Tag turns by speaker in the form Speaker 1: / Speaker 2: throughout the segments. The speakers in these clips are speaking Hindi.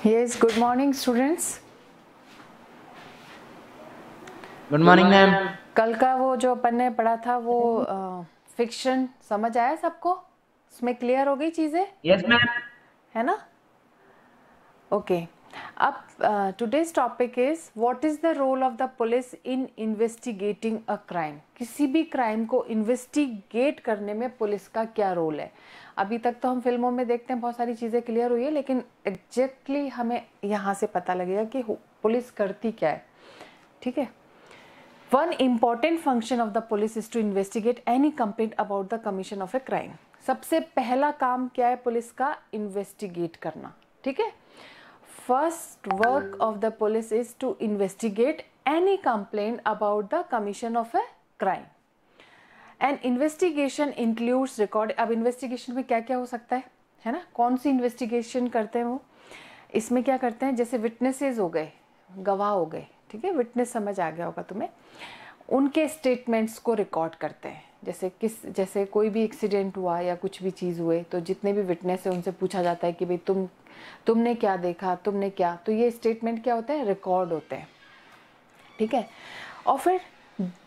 Speaker 1: Yes, good morning students.
Speaker 2: Good morning ma'am.
Speaker 1: कल का वो जो अपन ने पढ़ा था वो फिक्शन समझ आया सबको? उसमें क्लियर हो गई चीज़ें,
Speaker 2: यस मैम।
Speaker 1: है ना? ओके। अब today's topic is what is the role of the police in investigating a crime. किसी भी क्राइम को इन्वेस्टिगेट करने में पुलिस का क्या रोल है। अभी तक तो हम फिल्मों में देखते हैं, बहुत सारी चीज़ें क्लियर हुई है, लेकिन एग्जैक्टली हमें यहाँ से पता लगेगा कि पुलिस करती क्या है। ठीक है। One important function of the police is to investigate any complaint about the commission of a crime. सबसे पहला काम क्या है पुलिस का? इन्वेस्टिगेट करना। ठीक है। First work of the police is to investigate any complaint about the commission of a crime. And investigation includes record. अब इन्वेस्टिगेशन में क्या क्या हो सकता है ना? कौन सी इन्वेस्टिगेशन करते हैं वो? इसमें क्या करते हैं, जैसे विटनेसेस हो गए, गवाह हो गए, ठीक है, विटनेस समझ आ गया होगा तुम्हें, उनके स्टेटमेंट्स को रिकॉर्ड करते हैं। जैसे कोई भी एक्सीडेंट हुआ या कुछ भी चीज़ हुए तो जितने भी विटनेस है उनसे पूछा जाता है कि भाई तुमने क्या देखा, तुमने क्या, तो ये स्टेटमेंट क्या होते हैं? रिकॉर्ड होते हैं। ठीक है। और फिर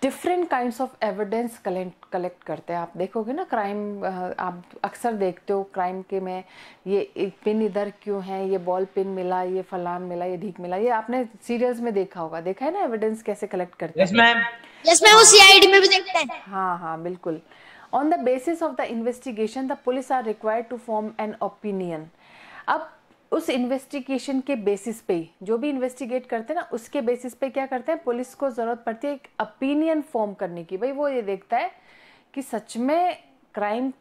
Speaker 1: different kinds of evidence collect करते हैं। आप देखोगे ना क्राइम, आप अक्सर देखते हो क्राइम के में ये एक पिन इधर क्यों है, ये बॉल पिन मिला, ये फलान मिला, ये ढीक मिला, ये आपने सीरियल्स में देखा होगा, देखा है ना एविडेंस कैसे कलेक्ट करते हैं।
Speaker 2: Yes ma'am.
Speaker 3: यस मैम, वो सीआईडी में भी देखते हैं।
Speaker 1: हाँ हाँ बिल्कुल। On the basis of the investigation the police are required to form an opinion. अब उस इन्वेस्टिगेशन के बेसिस पे, जो भी इन्वेस्टिगेट करते हैं ना, उसके बेसिस पे क्या करते हैं, पुलिस को जरूरत पड़ती है एक ओपिनियन फॉर्म करने की। भाई वो ये देखता है कि सच में क्राइम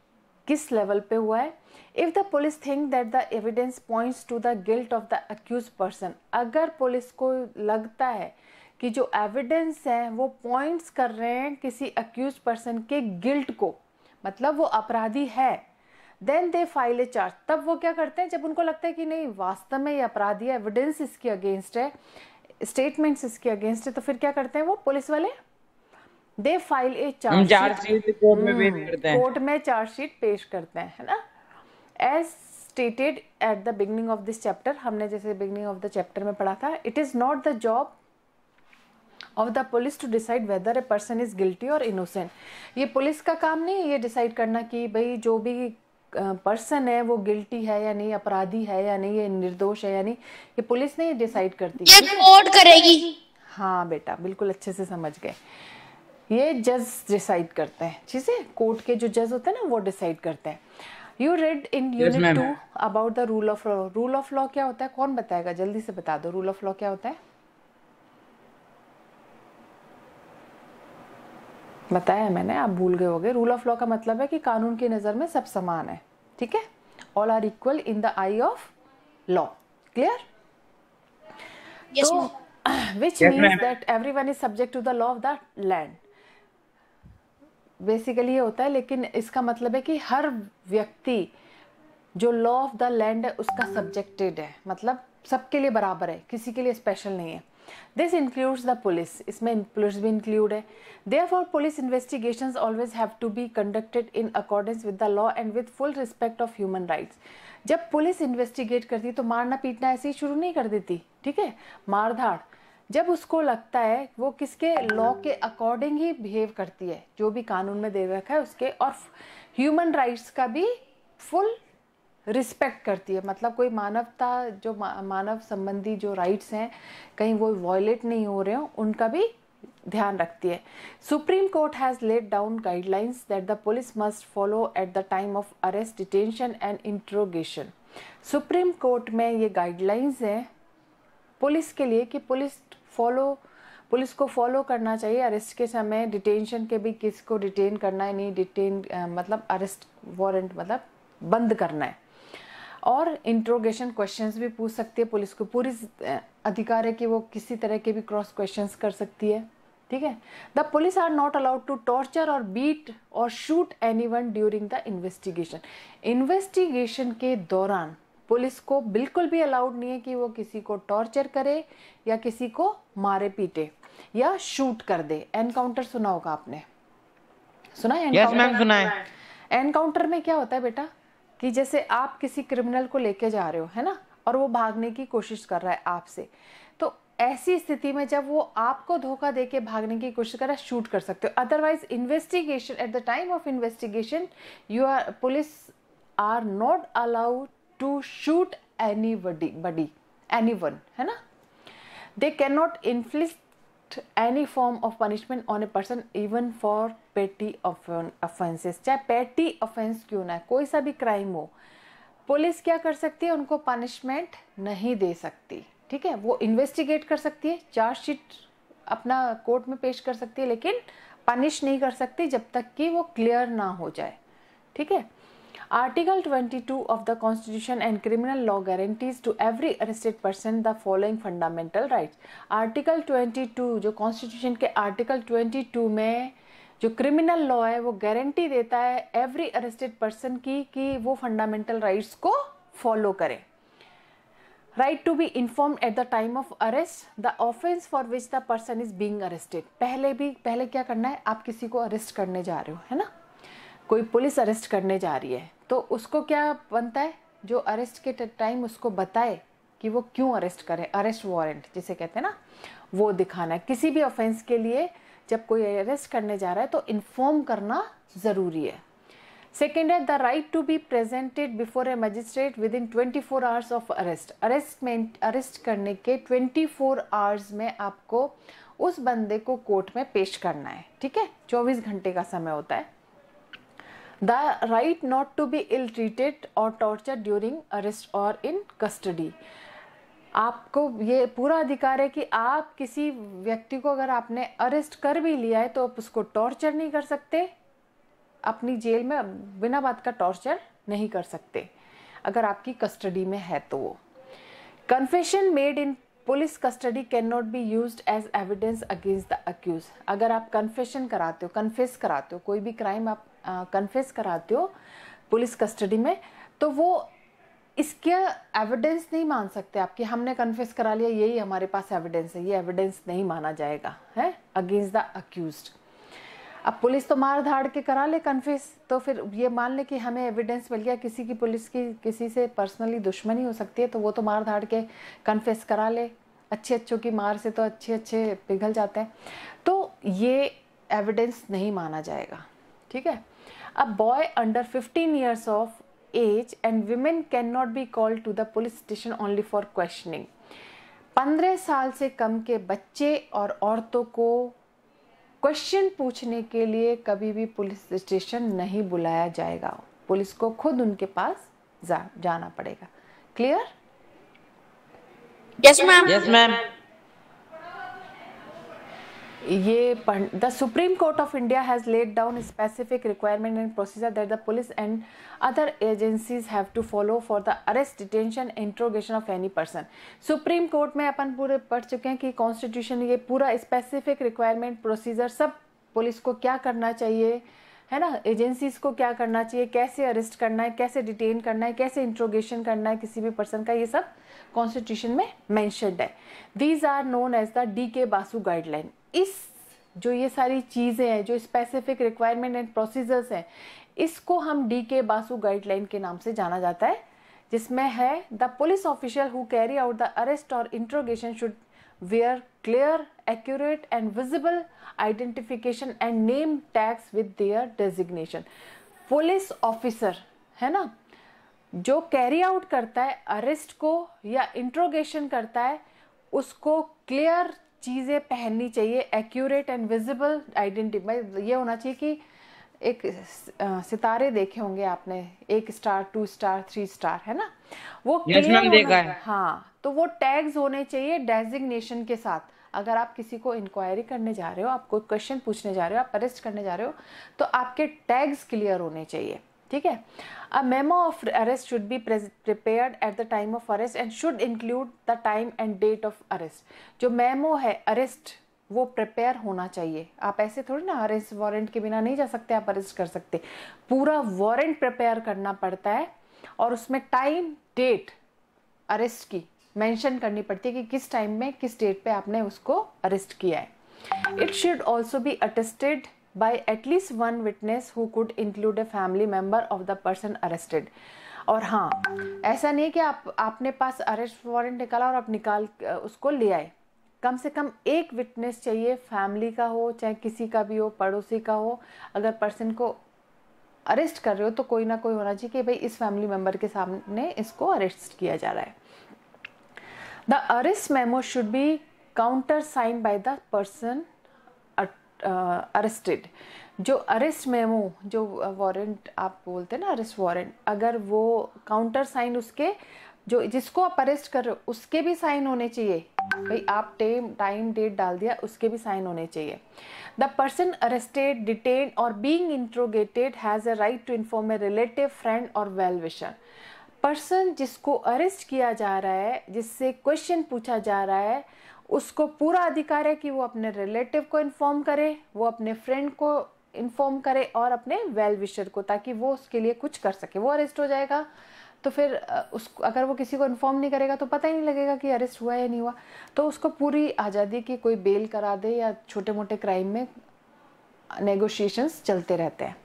Speaker 1: किस लेवल पे हुआ है। If the police think that the evidence points to the guilt of the accused person, अगर पुलिस को लगता है कि जो एविडेंस है वो पॉइंट्स कर रहे हैं किसी अक्यूज पर्सन के गिल्ट को, मतलब वो अपराधी है, then they file a charge. तब वो क्या करते हैं, जब उनको लगता है कि नहीं वास्तव में ये अपराधी है, एविडेंस इसके अगेंस्ट है, स्टेटमेंट्स इसके अगेंस्ट है, तो फिर क्या करते हैं वो पुलिस वाले? दे फाइल ए
Speaker 2: चार्जशीट कोर्ट में पेश करते हैं।
Speaker 1: कोर्ट में चार्जशीट पेश करते हैं, है ना? As stated at the beginning of this chapter, हमने जैसे बिगनिंग ऑफ द चैप्टर में पढ़ा था, it is not the job of the police to decide whether a person is guilty और इनोसेंट। ये पुलिस का काम नहीं है ये डिसाइड करना कि भाई जो भी पर्सन है वो गिल्टी है या नहीं, अपराधी है या नहीं, ये निर्दोष है या नहीं, ये पुलिस नहीं डिसाइड करती,
Speaker 3: ये कोर्ट करेगी।
Speaker 1: हाँ बेटा बिल्कुल अच्छे से समझ गए। ये जज डिसाइड करते हैं चीजें, कोर्ट के जो जज होते हैं ना वो डिसाइड करते हैं। You read in unit 2 about the rule of law. Rule of law क्या होता है, कौन बताएगा? जल्दी से बता दो, रूल ऑफ लॉ क्या होता है? बताया मैंने, आप भूल गए होगे। रूल ऑफ लॉ का मतलब है कि कानून की नजर में सब समान है। ठीक है। All are equal in the eye of law. Clear? तो which means that everyone is subject to the law of the land. Basically ये होता है, लेकिन इसका मतलब है कि हर व्यक्ति जो लॉ ऑफ द लैंड है उसका सब्जेक्टेड है, मतलब सबके लिए बराबर है, किसी के लिए स्पेशल नहीं है। दिस इंक्लूड्स द पुलिस, इसमें पुलिस भी इंक्लूड है। Therefore police investigations always have to be conducted in accordance with the law and with full respect of human rights. जब पुलिस इन्वेस्टिगेट करती है तो मारना पीटना ऐसे ही शुरू नहीं कर देती, ठीक है, मार धाड़। जब उसको लगता है वो किसके लॉ के अकॉर्डिंग ही बिहेव करती है, जो भी कानून में दे रखा है उसके, और ह्यूमन राइट्स का भी फुल रिस्पेक्ट करती है, मतलब कोई मानवता, जो मानव संबंधी जो राइट्स हैं कहीं वो वायलेट नहीं हो रहे हो, उनका भी ध्यान रखती है। Supreme court has laid down guidelines that the police must follow at the time of arrest, detention and interrogation. Supreme court में ये गाइडलाइंस है पुलिस के लिए कि पुलिस को फॉलो करना चाहिए अरेस्ट के समय, डिटेंशन के भी, किसको डिटेन करना है, नहीं डिटेन मतलब अरेस्ट वारंट मतलब बंद करना है, और इंट्रोगेशन क्वेश्चंस भी पूछ सकती है पुलिस को, पूरी अधिकार है कि वो किसी तरह के भी क्रॉस क्वेश्चंस कर सकती है। ठीक है। The police are not allowed to torture और बीट और shoot anyone during the investigation. Investigation के दौरान पुलिस को बिल्कुल भी अलाउड नहीं है कि वो किसी को टॉर्चर करे या किसी को मारे पीटे या शूट कर दे। एनकाउंटर सुना होगा आपने, सुना है?
Speaker 2: यस मैम सुना है।
Speaker 1: एनकाउंटर में क्या होता है बेटा कि जैसे आप किसी क्रिमिनल को लेके जा रहे हो, है ना, और वो भागने की कोशिश कर रहा है आपसे, तो ऐसी स्थिति में जब वो आपको धोखा देके भागने की कोशिश कर रहा है, शूट कर सकते हो। Otherwise investigation, at the time of investigation police are not allowed to shoot anyone, है ना। They can not inflict any form of punishment on a person even for petty offences, चाहे पेटी ऑफेंस क्यों ना है, कोई सा भी क्राइम हो, पुलिस क्या कर सकती है, उनको पनिशमेंट नहीं दे सकती, ठीक है। वो इन्वेस्टिगेट कर सकती है, चार्जशीट अपना कोर्ट में पेश कर सकती है, लेकिन पनिश नहीं कर सकती जब तक कि वो क्लियर ना हो जाए, ठीक है। Article 22 of the constitution and criminal law guarantees to every arrested person the following fundamental rights. Article 22 जो कॉन्स्टिट्यूशन के आर्टिकल 22 में जो क्रिमिनल लॉ है वो गारंटी देता है एवरी अरेस्टेड पर्सन की कि वो फंडामेंटल राइट्स को फॉलो करे। Right to be informed at the time of arrest, the offence for which the person is being arrested. पहले क्या करना है, आप किसी को अरेस्ट करने जा रहे हो, है ना, कोई पुलिस अरेस्ट करने जा रही है, तो उसको क्या बनता है, जो अरेस्ट के टाइम उसको बताए कि वो क्यों अरेस्ट करे, अरेस्ट वारंट जिसे कहते हैं ना, वो दिखाना है। किसी भी ऑफेंस के लिए जब कोई अरेस्ट करने जा रहा है तो इन्फॉर्म करना ज़रूरी है। सेकेंड है the right to be presented before a magistrate within 24 hours of arrest. Arrest करने के 24 आवर्स में आपको उस बंदे को कोर्ट में पेश करना है, ठीक है, 24 घंटे का समय होता है। The right not to be ill treated और टॉर्चर ड्यूरिंग अरेस्ट और इन कस्टडी। आपको ये पूरा अधिकार है कि आप किसी व्यक्ति को अगर आपने अरेस्ट कर भी लिया है तो आप उसको टॉर्चर नहीं कर सकते, अपनी जेल में बिना बात का टॉर्चर नहीं कर सकते अगर आपकी कस्टडी में है तो। वो confession made in police custody can not be used as evidence against the accused. अगर आप कन्फेशन कराते हो, कन्फेस कराते हो, कोई भी क्राइम आप कन्फेस कराते हो पुलिस कस्टडी में, तो वो इसके एविडेंस नहीं मान सकते आपकी, हमने कन्फेस करा लिया यही हमारे पास एविडेंस है, ये एविडेंस नहीं माना जाएगा है अगेंस्ट द अक्यूज्ड। अब पुलिस तो मार धाड़ के करा ले कन्फेस, तो फिर ये मान ले कि हमें एविडेंस मिल गया, किसी की पुलिस की किसी से पर्सनली दुश्मनी हो सकती है तो वो तो मार धाड़ के कन्फेस करा ले, अच्छे की मार से तो अच्छे पिघल जाते हैं, तो ये एविडेंस नहीं माना जाएगा, ठीक है। अब boy under 15 years of age and women can not be called to the police station only for questioning. 15 साल से कम के बच्चे और औरतों को क्वेश्चन पूछने के लिए कभी भी पुलिस स्टेशन नहीं बुलाया जाएगा, पुलिस को खुद उनके पास जाना पड़ेगा। Clear?
Speaker 3: Yes ma'am.
Speaker 2: Yes ma'am.
Speaker 1: ये the supreme court of India has laid down specific requirement and procedure that the police and other agencies have to follow for the arrest, detention, interrogation of any person. Supreme court में अपन पूरे पढ़ चुके हैं कि कॉन्स्टिट्यूशन ये पूरा स्पेसिफिक रिक्वायरमेंट प्रोसीजर सब पुलिस को क्या करना चाहिए, है ना, एजेंसीज को क्या करना चाहिए, कैसे अरेस्ट करना है, कैसे डिटेन करना है, कैसे इंट्रोगेशन करना है किसी भी पर्सन का, ये सब कॉन्स्टिट्यूशन में मेंशन्ड है। These are known as the DK Basu guideline. इस जो ये सारी चीज़ें हैं, जो स्पेसिफिक रिक्वायरमेंट एंड प्रोसीजर्स हैं, इसको हम DK बासु गाइडलाइन के नाम से जाना जाता है, जिसमें है the police official who carry out the arrest और interrogation should wear clear, accurate and visible identification and name tags with their designations. Police officer है ना, जो कैरी आउट करता है अरेस्ट को या इंट्रोगेशन करता है, उसको क्लियर चीज़ें पहननी चाहिए, एक्यूरेट एंड विजिबल आइडेंटिफाई ये होना चाहिए कि एक सितारे देखे होंगे आपने, 1 स्टार 2 स्टार 3 स्टार, है ना, वो क्लियर
Speaker 2: देखा है।
Speaker 1: हाँ, तो वो टैग्स होने चाहिए डेजिग्नेशन के साथ। अगर आप किसी को इंक्वायरी करने जा रहे हो, आपको क्वेश्चन पूछने जा रहे हो, आप अरेस्ट करने जा रहे हो, तो आपके टैग्स क्लियर होने चाहिए, ठीक है। A memo of arrest should be prepared at the time of arrest and should include the time and date of arrest. जो मेमो है अरेस्ट वो प्रिपेयर होना चाहिए। आप ऐसे थोड़ी ना अरेस्ट वारंट के बिना नहीं जा सकते, आप अरेस्ट कर सकते, पूरा वारंट प्रिपेयर करना पड़ता है और उसमें टाइम डेट अरेस्ट की मेंशन करनी पड़ती है कि किस टाइम में किस डेट पे आपने उसको अरेस्ट किया है। It should also be attested by at least one witness who could include a family member of the person arrested। और हाँ, ऐसा नहीं कि आपने पास अरेस्ट वारंट निकाला और आप निकाल उसको ले आए। कम से कम एक विटनेस चाहिए, फैमिली का हो चाहे किसी का भी हो, पड़ोसी का हो। अगर पर्सन को अरेस्ट कर रहे हो तो कोई ना कोई होना चाहिए कि भाई इस फैमिली मेंबर के सामने इसको अरेस्ट किया जा रहा है। The arrest memo should be counter sign by the person arrested. जो अरेस्ट मेमो, जो वारंट आप बोलते हैं ना, अरेस्ट वारंट, अगर वो काउंटर साइन उसके जो जिसको आप अरेस्ट कर रहे हो उसके भी साइन होने चाहिए। भाई आप टाइम डेट डाल दिया, उसके भी साइन होने चाहिए। The person arrested, detain or being interrogated has a right to inform a relative, friend or well wisher. Person जिसको अरेस्ट किया जा रहा है, जिससे क्वेश्चन पूछा जा रहा है, उसको पूरा अधिकार है कि वो अपने रिलेटिव को इन्फॉर्म करे, वो अपने फ्रेंड को इन्फॉर्म करे और अपने वेल विशर को, ताकि वो उसके लिए कुछ कर सके। वो अरेस्ट हो जाएगा तो फिर अगर वो किसी को इन्फॉर्म नहीं करेगा तो पता ही नहीं लगेगा कि अरेस्ट हुआ या नहीं हुआ। तो उसको पूरी आज़ादी की कोई बेल करा दे या छोटे मोटे क्राइम में नेगोशिएशंस चलते रहते हैं।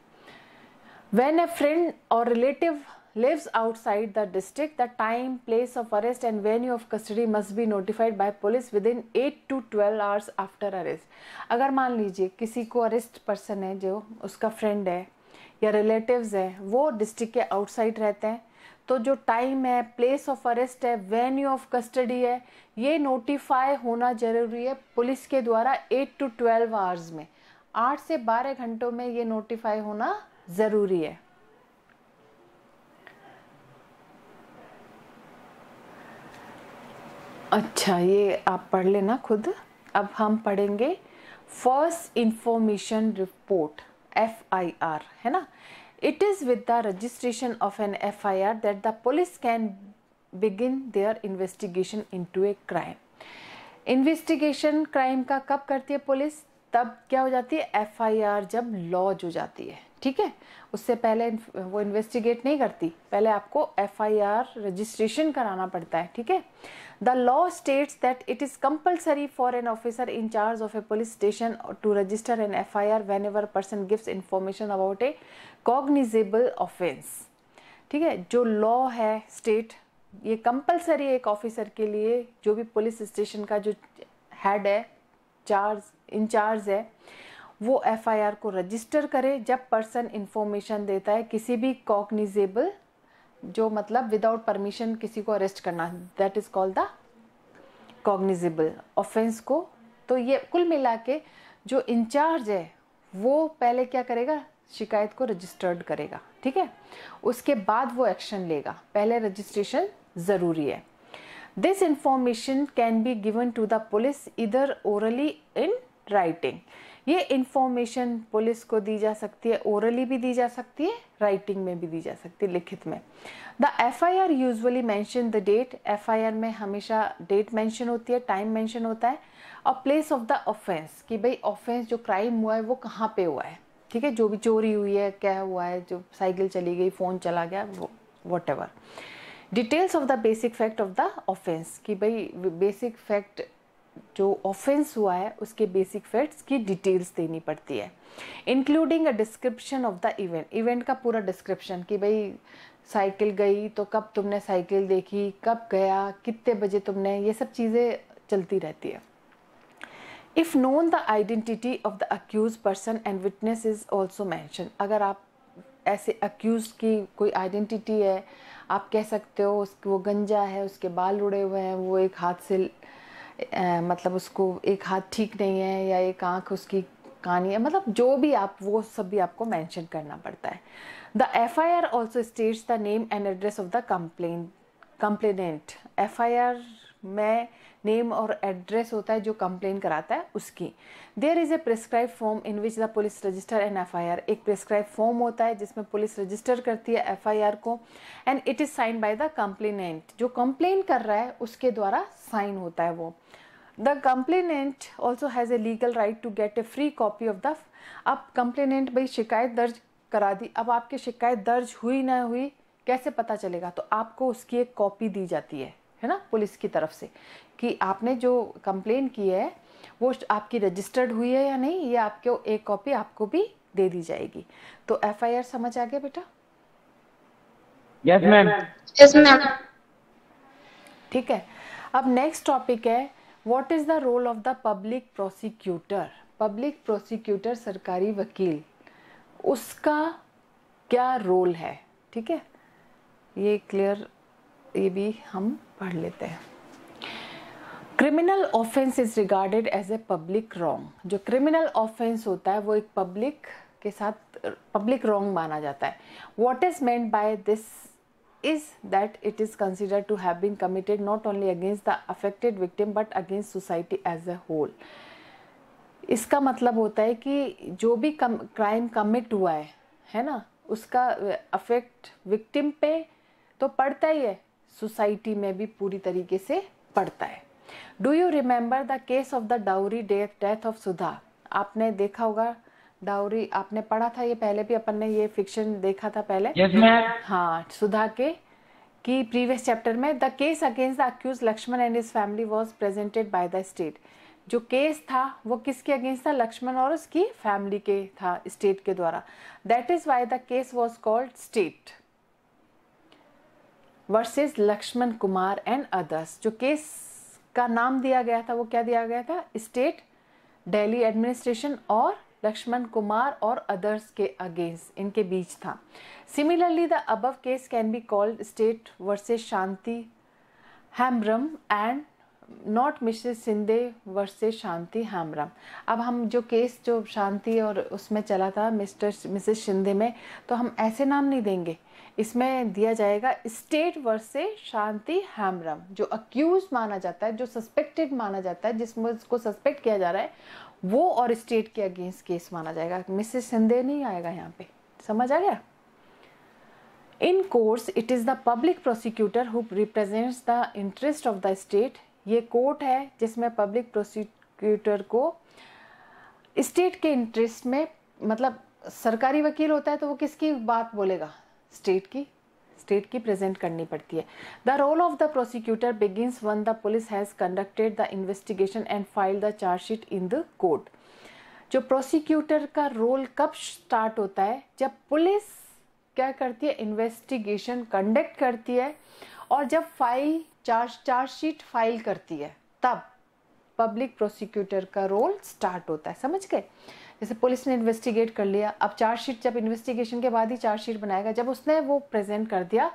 Speaker 1: व्हेन अ फ्रेंड और relative lives outside the district, the time, place of arrest and venue of custody must be notified by police within 8 to 12 hours after arrest. अगर मान लीजिए किसी को अरेस्ट पर्सन है, जो उसका फ्रेंड है या रिलेटिव्स है, वो डिस्ट्रिक्ट के आउटसाइड रहते हैं, तो जो टाइम है, प्लेस ऑफ अरेस्ट है, वेन्यू ऑफ कस्टडी है, ये नोटिफाई होना जरूरी है पुलिस के द्वारा 8 to 12 आवर्स में। 8 से 12 घंटों में ये नोटिफाई होना ज़रूरी है। अच्छा, ये आप पढ़ लेना खुद। अब हम पढ़ेंगे फर्स्ट इंफॉर्मेशन रिपोर्ट, FIR, है ना। It is with the registration of an FIR that the police can begin their investigation into a crime. Investigation crime का कब करती है पुलिस? तब क्या हो जाती है? FIR जब लॉज हो जाती है, ठीक है। उससे पहले वो इन्वेस्टिगेट नहीं करती, पहले आपको FIR रजिस्ट्रेशन कराना पड़ता है, ठीक है। The law states that it is compulsory for an officer in charge of a police station to register an FIR whenever person gives information about a cognizable offence, ठीक है। जो लॉ है स्टेट, ये कंपल्सरी एक ऑफिसर के लिए, जो भी पुलिस स्टेशन का जो हेड है, इंचार्ज है, वो FIR को रजिस्टर करे जब पर्सन इंफॉर्मेशन देता है किसी भी कॉग्निजेबल, जो मतलब विदाउट परमिशन किसी को अरेस्ट करना, that is called the cognizable offence को। तो ये कुल मिला के जो इंचार्ज है वो पहले क्या करेगा? शिकायत को रजिस्टर्ड करेगा, ठीक है। उसके बाद वो एक्शन लेगा, पहले रजिस्ट्रेशन ज़रूरी है। This information can be given to the police either orally in writing. ये इंफॉर्मेशन पुलिस को दी जा सकती है, ओरली भी दी जा सकती है, राइटिंग में भी दी जा सकती है, लिखित में। The FIR usually mention the date. FIR में हमेशा डेट मेंशन होती है, टाइम मेंशन होता है, और प्लेस ऑफ द ऑफेंस, कि भाई ऑफेंस जो क्राइम हुआ है वो कहाँ पे हुआ है, ठीक है। जो भी चोरी हुई है, क्या हुआ है, जो साइकिल चली गई, फ़ोन चला गया, वो what ever. Details of the basic fact of the offence, कि भाई बेसिक फैक्ट जो ऑफेंस हुआ है उसके बेसिक फैक्ट्स की डिटेल्स देनी पड़ती है, including a description of the event का पूरा डिस्क्रिप्शन, कि भाई साइकिल गई तो कब तुमने साइकिल देखी, कब गया, कितने बजे तुमने, ये सब चीज़ें चलती रहती है। If known the identity of the accused person and witness is also mention. अगर आप ऐसे अक्यूज की कोई आइडेंटिटी है, आप कह सकते हो वो गंजा है, उसके बाल उड़े हुए हैं, वो एक हाथ से मतलब उसको एक हाथ ठीक नहीं है, या एक आंख उसकी कानी है, मतलब जो भी आप, वो सब भी आपको मेंशन करना पड़ता है। The FIR also states the name and address of the complainant. FIR में नेम और एड्रेस होता है जो कंप्लेन कराता है उसकी। There is a prescribe form in which the police register an FIR। एक प्रिस्क्राइब फॉर्म होता है जिसमें पुलिस रजिस्टर करती है FIR को, and it is sign by the complainant. जो कंप्लेन कर रहा है उसके द्वारा साइन होता है वो। The complainant also has a legal right to get a free copy of the. अब कंप्लेनेंट भाई शिकायत दर्ज करा दी, अब आपकी शिकायत दर्ज हुई ना हुई कैसे पता चलेगा? तो आपको उसकी एक कॉपी दी जाती है ना, पुलिस की तरफ से, कि आपने जो कंप्लेन की है वो आपकी रजिस्टर्ड हुई है या नहीं, ये आपको एक कॉपी आपको भी दे दी जाएगी। तो FIR समझ आ गया बेटा?
Speaker 2: Yes, ma'am.
Speaker 3: Yes ma'am.
Speaker 1: ठीक है। अब नेक्स्ट टॉपिक है what is the role of the public prosecutor. Public prosecutor सरकारी वकील, उसका क्या रोल है। ठीक है, ये क्लियर, ये भी हम पढ़ लेते हैं। Criminal offence is regarded as a public wrong. जो क्रिमिनल ऑफेंस होता है वो एक पब्लिक के साथ पब्लिक रॉन्ग माना जाता है। What is meant by this is that it is considered to have been committed not only against the affected victim but against society as a whole। इसका मतलब होता है कि जो भी क्राइम कमिट हुआ है ना, उसका अफेक्ट विक्टिम पे तो पड़ता ही है, सोसाइटी में भी पूरी तरीके से पड़ता है। Do you remember the case of the dowry death of Sudha. आपने देखा होगा डाउरी, आपने पढ़ा था ये पहले भी, अपन ने ये फिक्शन देखा था पहले।
Speaker 2: Yes, ma'am.
Speaker 1: हाँ, सुधा के की प्रीवियस चैप्टर में। The case against the accused Lakshman and his family was presented by the state. जो केस था वो किसके अगेंस्ट था, लक्ष्मण और उसकी फैमिली के था, स्टेट के द्वारा। That is why the case was called state versus Lakshman Kumar and others. जो केस का नाम दिया गया था वो क्या दिया गया था, स्टेट, दिल्ली एडमिनिस्ट्रेशन और लक्ष्मण कुमार और अदर्स के अगेंस्ट, इनके बीच था। Similarly the above case can be called state versus Shanti Hembram and not Mrs Shinde versus Shanti Hembram. अब हम जो केस जो शांति और उसमें चला था मिसेस शिंदे में, तो हम ऐसे नाम नहीं देंगे, इसमें दिया जाएगा स्टेट वर्सेस शांति हेम्ब्रम। जो अक्यूज माना जाता है, जो सस्पेक्टेड माना जाता है, जिसमें उसको सस्पेक्ट किया जा रहा है, वो और स्टेट के अगेंस्ट केस माना जाएगा। मिसेस शिंदे नहीं आएगा यहाँ पे, समझ आ गया। In courts it is the public prosecutor who represents the interest of the state. ये कोर्ट है जिसमें पब्लिक प्रोसिक्यूटर को स्टेट के इंटरेस्ट में, मतलब सरकारी वकील होता है तो वो किसकी बात बोलेगा, स्टेट की प्रेजेंट करनी पड़ती है। The role of the prosecutor begins when the police has conducted the investigation and filed the chargesheet in the court. जो प्रोसिक्यूटर का रोल कब स्टार्ट होता है, जब पुलिस क्या करती है, इन्वेस्टिगेशन कंडक्ट करती है और जब चार्जशीट फाइल करती है, तब पब्लिक प्रोसिक्यूटर का रोल स्टार्ट होता है। समझ गए। जैसे पुलिस ने इन्वेस्टिगेट कर लिया, अब चार्जशीट, जब इन्वेस्टिगेशन के बाद ही चार्जशीट बनाएगा, जब उसने वो प्रेजेंट कर दिया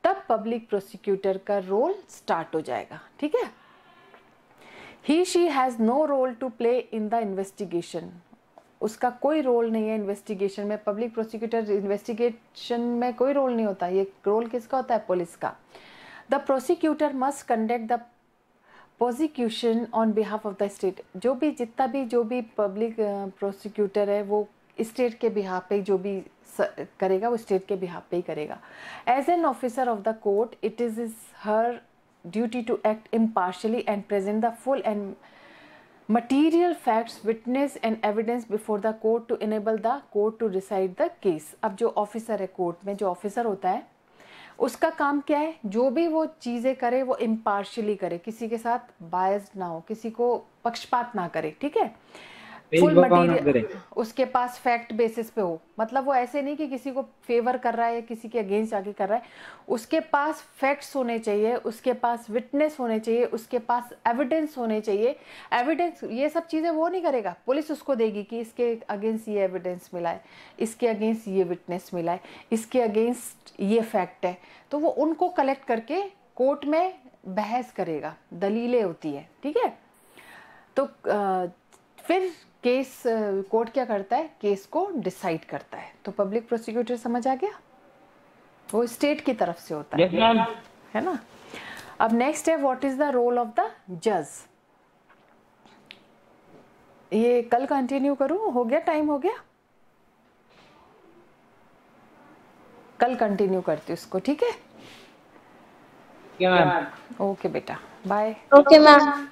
Speaker 1: तब पब्लिक प्रोसिक्यूटर का रोल स्टार्ट हो जाएगा। ठीक है। He she has no role to play in the investigation. उसका कोई रोल नहीं है इन्वेस्टिगेशन में। पब्लिक प्रोसिक्यूटर इन्वेस्टिगेशन में कोई रोल नहीं होता, ये रोल किसका होता है, पुलिस का। The prosecutor must conduct the prosecution on behalf of the state. जो भी पब्लिक प्रोसिक्यूटर है वो स्टेट के बिहाफ पे जो भी करेगा वो स्टेट के बिहाफ पे ही करेगा। As an officer of the court it is her duty to act impartially and present the full and material facts, witness and evidence before the court to enable the court to decide the case। अब जो ऑफिसर है कोर्ट में, जो ऑफिसर होता है उसका काम क्या है, जो भी वो चीज़ें करे वो इम्पार्शियली करे, किसी के साथ बायस्ड ना हो, किसी को पक्षपात ना करे। ठीक है। फुल मटीरियल उसके पास फैक्ट बेसिस पे हो, मतलब वो ऐसे नहीं कि किसी को फेवर कर रहा है या किसी के अगेंस्ट आके कर रहा है। उसके पास फैक्ट्स होने चाहिए, उसके पास विटनेस होने चाहिए, उसके पास एविडेंस होने चाहिए। एविडेंस, ये सब चीज़ें वो नहीं करेगा, पुलिस उसको देगी कि इसके अगेंस्ट ये एविडेंस मिला है, इसके अगेंस्ट ये विटनेस मिला है, इसके अगेंस्ट ये फैक्ट है, तो वो उनको कलेक्ट करके कोर्ट में बहस करेगा, दलीलें होती है। ठीक है। तो फिर केस कोर्ट क्या करता है, केस को डिसाइड करता है। तो पब्लिक प्रोसिक्यूटर समझ आ गया, वो स्टेट की तरफ से होता है।
Speaker 2: yes,
Speaker 1: है ना। अब नेक्स्ट है what is the role of the जज। ये कल कंटिन्यू करूं, हो गया, टाइम हो गया, कल कंटिन्यू करती हूँ इसको। ठीक है।
Speaker 2: मैम।
Speaker 1: ओके बेटा, बाय।
Speaker 3: Okay ma'am.